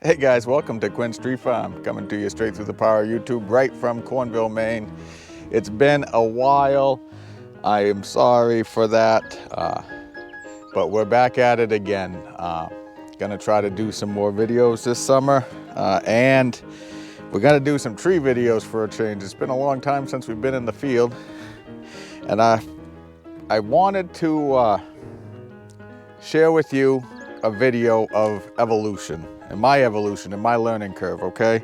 Hey guys, welcome to Quinn's Tree Farm, coming to you straight through the power of YouTube, right from Cornville, Maine. It's been a while. I am sorry for that, but we're back at it again. Gonna try to do some more videos this summer, and we're gonna do some tree videos for a change. It's been a long time since we've been in the field, and I wanted to share with you a video of evolution and my learning curve, okay?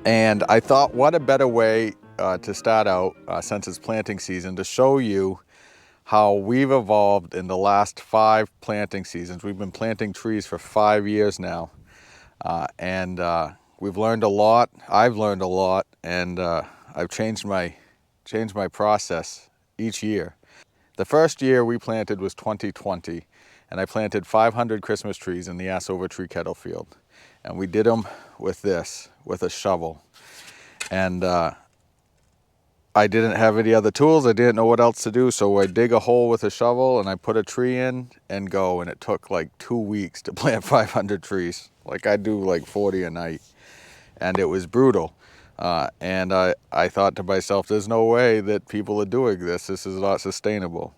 And I thought, what a better way to start out, since it's planting season, to show you how we've evolved in the last 5 planting seasons. We've been planting trees for 5 years now, and we've learned a lot. I've learned a lot, and I've changed my process each year. The first year we planted was 2020, and I planted 500 Christmas trees in the Auger tree kettle field. And we did them with a shovel. And I didn't have any other tools. I didn't know what else to do, so I dig a hole with a shovel and I put a tree in and go. And it took like 2 weeks to plant 500 trees. Like I do like 40 a night. And it was brutal. And I thought to myself, there's no way that people are doing this. This is not sustainable.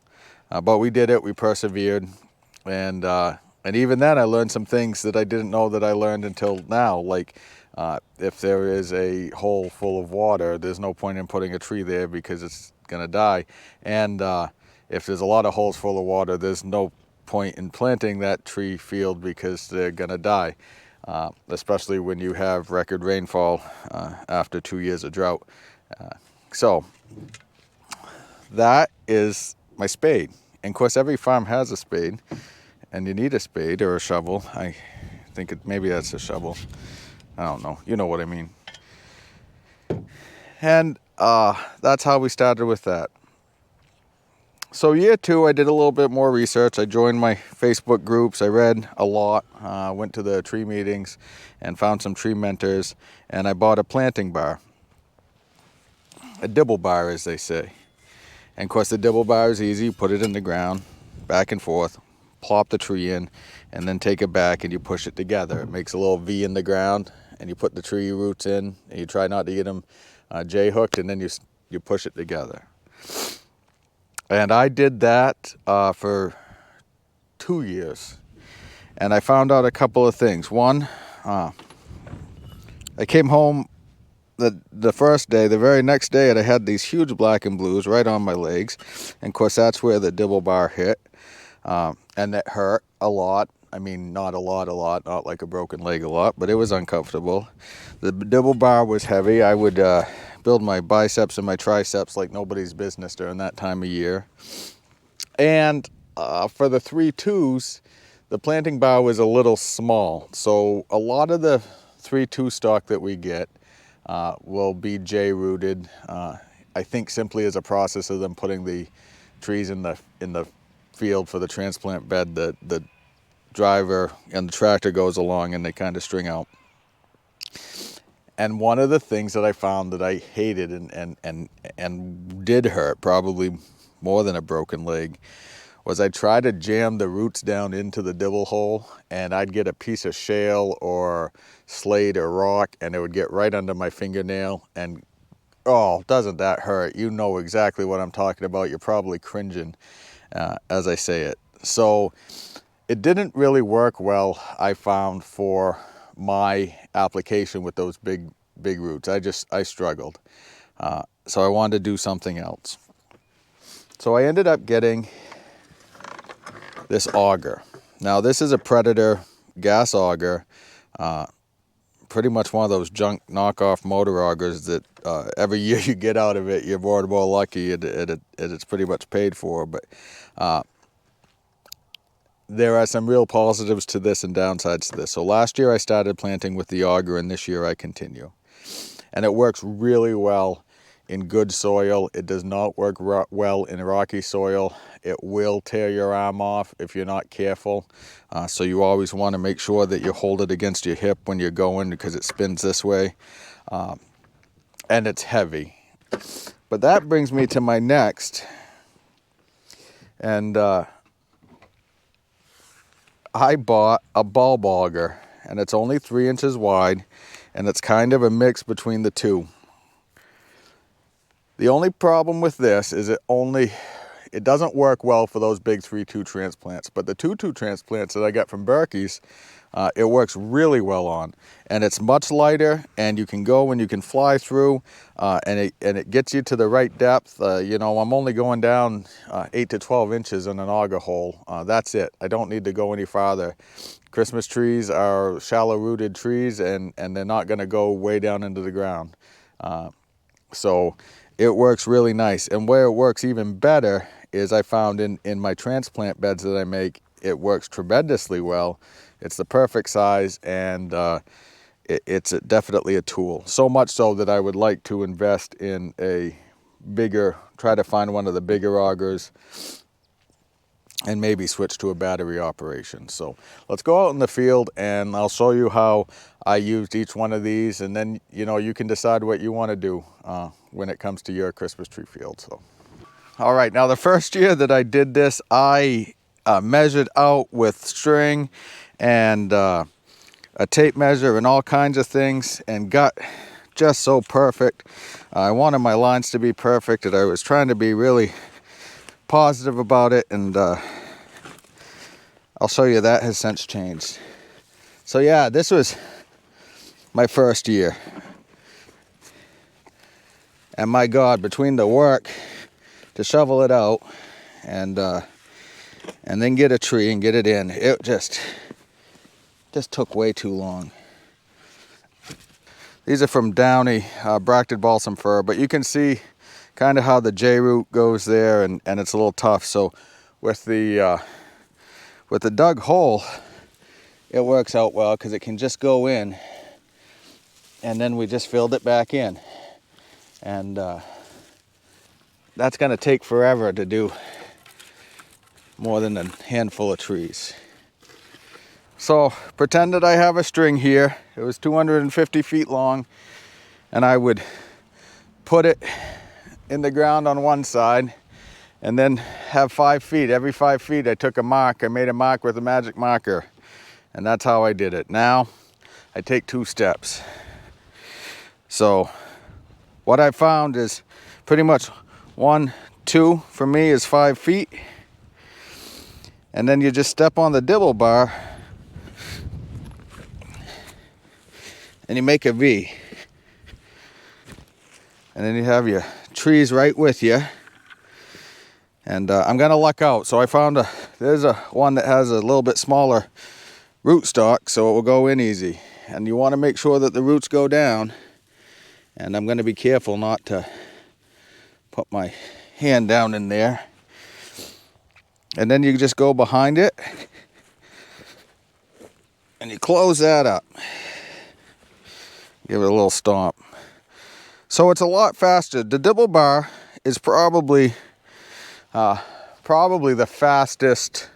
But we did it, we persevered. And even then I learned some things that I didn't know that I learned until now. Like if there is a hole full of water, there's no point in putting a tree there because it's gonna die. And if there's a lot of holes full of water, there's no point in planting that tree field because they're gonna die. Especially when you have record rainfall after 2 years of drought. So that is my spade. And of course every farm has a spade, and you need a spade or a shovel. I think maybe that's a shovel. I don't know, you know what I mean. And that's how we started with that. So year 2, I did a little bit more research. I joined my Facebook groups. I read a lot, went to the tree meetings and found some tree mentors, and I bought a planting bar. A dibble bar, as they say. And of course the dibble bar is easy. You put it in the ground, back and forth, plop the tree in, and then take it back and you push it together. It makes a little V in the ground, and you put the tree roots in, and you try not to get them J-hooked, and then you push it together. And I did that for 2 years. And I found out a couple of things. One, I came home the first day, the very next day, and I had these huge black and blues right on my legs. And of course, that's where the dibble bar hit. And it hurt a lot. I mean, not a lot, not like a broken leg a lot, but it was uncomfortable. The dibble bar was heavy. I would build my biceps and my triceps like nobody's business during that time of year. And for the 3-2s, the planting bar was a little small. So a lot of the 3-2 stock that we get will be J-rooted. I think simply as a process of them putting the trees in the field for the transplant bed, the driver and the tractor goes along and they kind of string out. And one of the things that I found that I hated and did hurt, probably more than a broken leg, was I tried to jam the roots down into the dibble hole, and I'd get a piece of shale or slate or rock, and it would get right under my fingernail, and oh, doesn't that hurt? You know exactly what I'm talking about. You're probably cringing as I say it. So it didn't really work well, I found, for my application with those big roots. I struggled. So I wanted to do something else. So I ended up getting this auger. Now this is a Predator gas auger, pretty much one of those junk knockoff motor augers that every year you get out of it, you're more and more lucky, and it's pretty much paid for. But there are some real positives to this and downsides to this. So last year I started planting with the auger, and this year I continue. And it works really well in good soil. It does not work well in rocky soil. It will tear your arm off if you're not careful. So you always want to make sure that you hold it against your hip when you're going, because it spins this way. And it's heavy. But that brings me to my next. And I bought a bulb auger, and it's only 3 inches wide, and it's kind of a mix between the two. The only problem with this is it doesn't work well for those big 3-2 transplants, but the 2-2 transplants that I got from Berkey's, it works really well on, and it's much lighter, and you can go and you can fly through, and it gets you to the right depth. You know, I'm only going down 8 to 12 inches in an auger hole. That's it. I don't need to go any farther. Christmas trees are shallow rooted trees, and they're not going to go way down into the ground. So it works really nice. And where it works even better is I found in my transplant beds that I make, it works tremendously well. It's the perfect size, and it's definitely a tool. So much so that I would like to invest in try to find one of the bigger augers and maybe switch to a battery operation. So let's go out in the field and I'll show you how I used each one of these, and then you can decide what you want to do when it comes to your Christmas tree field. So, all right, now the first year that I did this, I measured out with string and a tape measure and all kinds of things, and got just so perfect. I wanted my lines to be perfect, and I was trying to be really positive about it, and I'll show you that has since changed. So yeah, this was my first year, and my God, between the work to shovel it out and then get a tree and get it in, it just took way too long. These are from Downey, bracted balsam fir, but you can see kind of how the J root goes there, and it's a little tough. So with the dug hole, it works out well because it can just go in, and then we just filled it back in, and that's going to take forever to do more than a handful of trees. So pretend that I have a string here. It was 250 feet long, and I would put it in the ground on one side and then have 5 feet. Every 5 feet I took a mark. I made a mark with a magic marker, and that's how I did it. Now I take 2 steps. So what I found is pretty much 1, 2 for me is 5 feet, and then you just step on the dibble bar and you make a V, and then you have your trees right with you. And I'm gonna luck out, so I found there's one that has a little bit smaller rootstock, so it will go in easy. And you want to make sure that the roots go down, and I'm going to be careful not to put my hand down in there. And then you just go behind it and you close that up. Give it a little stomp. So it's a lot faster. The dibble bar is probably the fastest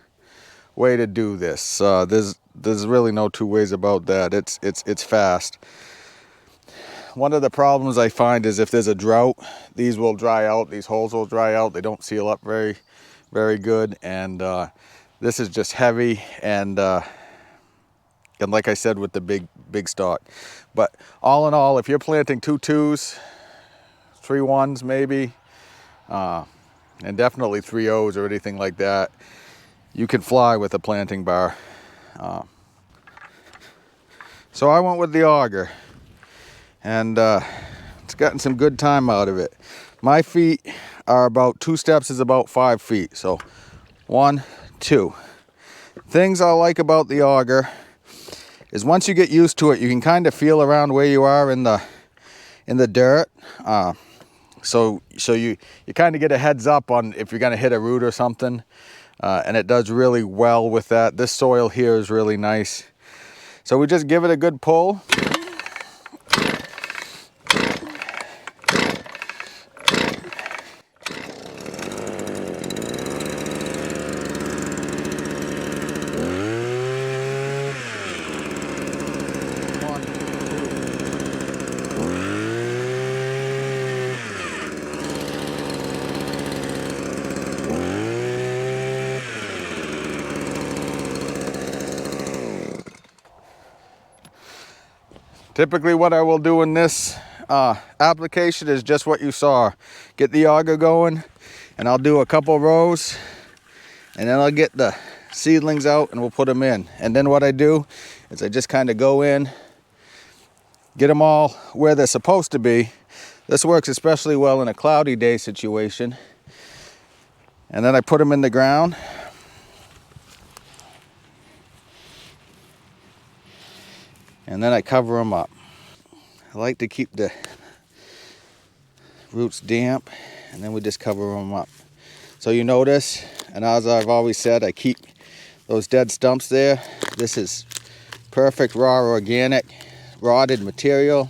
way to do this. There's really no two ways about that. It's fast. One of the problems I find is if there's a drought, these will dry out. These holes will dry out. They don't seal up very, very good. And this is just heavy, and like I said, with the big stalk. But all in all, if you're planting 2 2s, 3 1s maybe, and definitely 3 0s or anything like that, you can fly with a planting bar. So I went with the auger, and it's gotten some good time out of it. My feet are about 2 steps is about 5 feet. So 1, 2. Things I like about the auger is once you get used to it, you can kind of feel around where you are in the dirt. So you kind of get a heads up on if you're going to hit a root or something, and it does really well with that. This soil here is really nice. So we just give it a good pull. Typically what I will do in this application is just what you saw. Get the auger going, and I'll do a couple rows, and then I'll get the seedlings out and we'll put them in. And then what I do is I just kind of go in, get them all where they're supposed to be. This works especially well in a cloudy day situation. And then I put them in the ground. And then I cover them up. I like to keep the roots damp, and then we just cover them up. So you notice, and as I've always said, I keep those dead stumps there. This is perfect raw organic rotted material.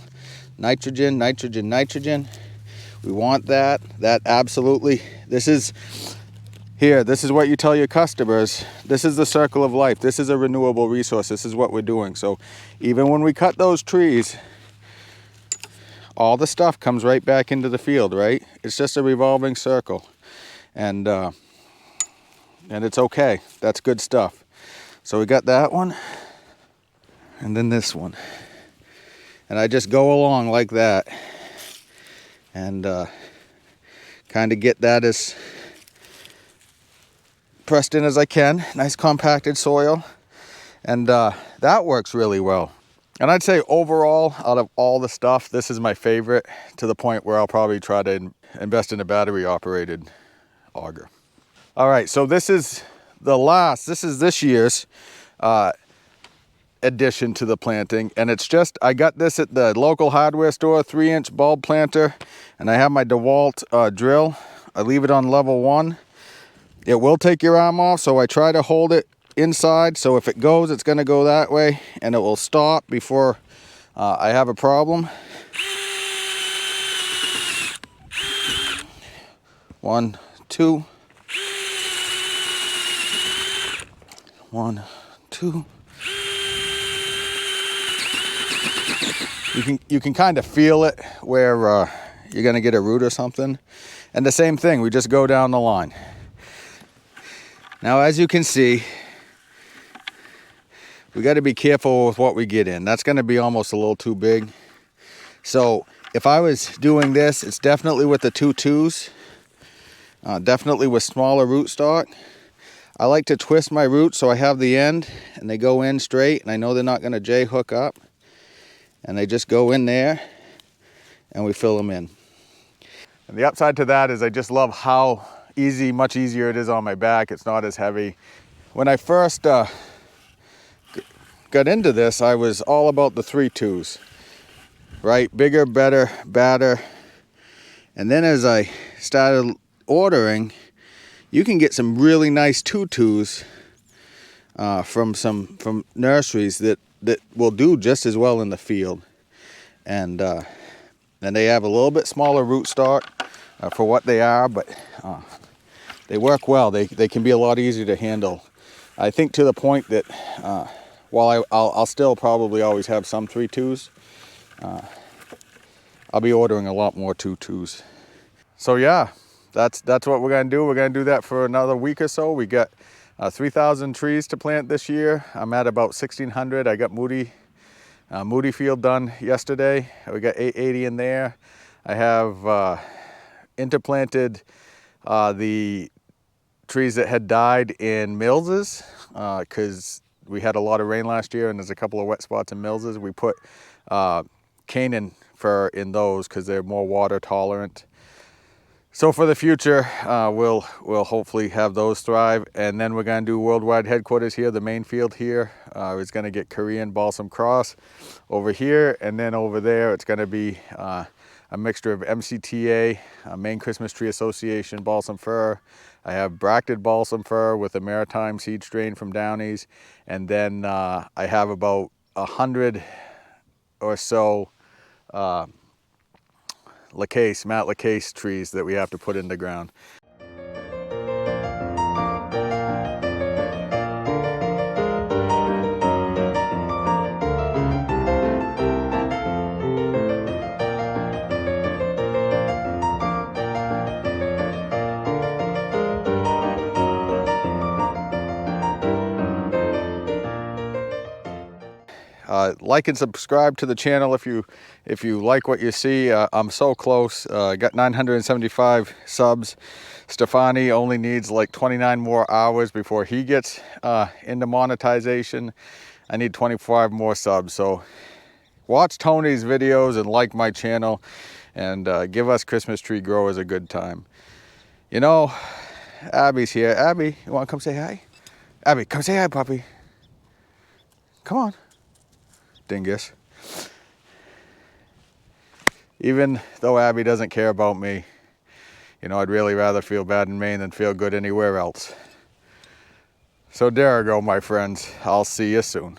Nitrogen, nitrogen, nitrogen. We want that. That absolutely. This is what you tell your customers. This is the circle of life. This is a renewable resource. This is what we're doing. So even when we cut those trees, all the stuff comes right back into the field, right? It's just a revolving circle. And it's okay. That's good stuff. So we got that one, and then this one. And I just go along like that, and kind of get that as pressed in as I can. Nice compacted soil, and that works really well. And I'd say overall, out of all the stuff, this is my favorite, to the point where I'll probably try to invest in a battery operated auger. All right, so this is this year's addition to the planting, and it's just, I got this at the local hardware store, 3-inch bulb planter, and I have my DeWalt drill. I leave it on level 1. It will take your arm off, so I try to hold it inside, so if it goes, it's going to go that way, and it will stop before I have a problem. 1, 2. 1, 2. You can kind of feel it where you're going to get a root or something. And the same thing, we just go down the line. Now, as you can see, we got to be careful with what we get in. That's going to be almost a little too big. So if I was doing this, it's definitely with the 2-2s, definitely with smaller rootstock. I like to twist my roots so I have the end and they go in straight, and I know they're not going to J-hook up. And they just go in there and we fill them in. And the upside to that is I just love how much easier it is on my back. It's not as heavy. When I first got into this, I was all about the 3-2s, right? Bigger, better, badder. And then as I started ordering, you can get some really nice 2-2s from nurseries that will do just as well in the field. And they have a little bit smaller rootstock for what they are, but they work well. They can be a lot easier to handle. I think to the point that while I'll still probably always have some 3-2s, I'll be ordering a lot more 2-2s. So yeah, that's what we're gonna do. We're gonna do that for another week or so. We got 3,000 trees to plant this year. I'm at about 1,600. I got Moody Field done yesterday. We got 880 in there. I have interplanted the trees that had died in Mills's because we had a lot of rain last year, and there's a couple of wet spots in Mills's. We put Canaan fir in those because they're more water tolerant. So for the future, we'll hopefully have those thrive. And then we're going to do worldwide headquarters here, the main field here. It's going to get Korean balsam cross over here. And then over there, it's going to be a mixture of MCTA, Maine Christmas Tree Association balsam fir. I have bracted balsam fir with a maritime seed strain from Downey's. And then I have about 100 or so Matt Lacase trees that we have to put in the ground. Like and subscribe to the channel if you like what you see. I'm so close. Got 975 subs. Stefani only needs like 29 more hours before he gets into monetization. I need 25 more subs. So watch Tony's videos and like my channel, and give us Christmas tree growers a good time. You know, Abby's here. Abby, you want to come say hi? Abby, come say hi, puppy. Come on. Dingus. Even though Abby doesn't care about me, you know, I'd really rather feel bad in Maine than feel good anywhere else. So there I go, my friends. I'll see you soon.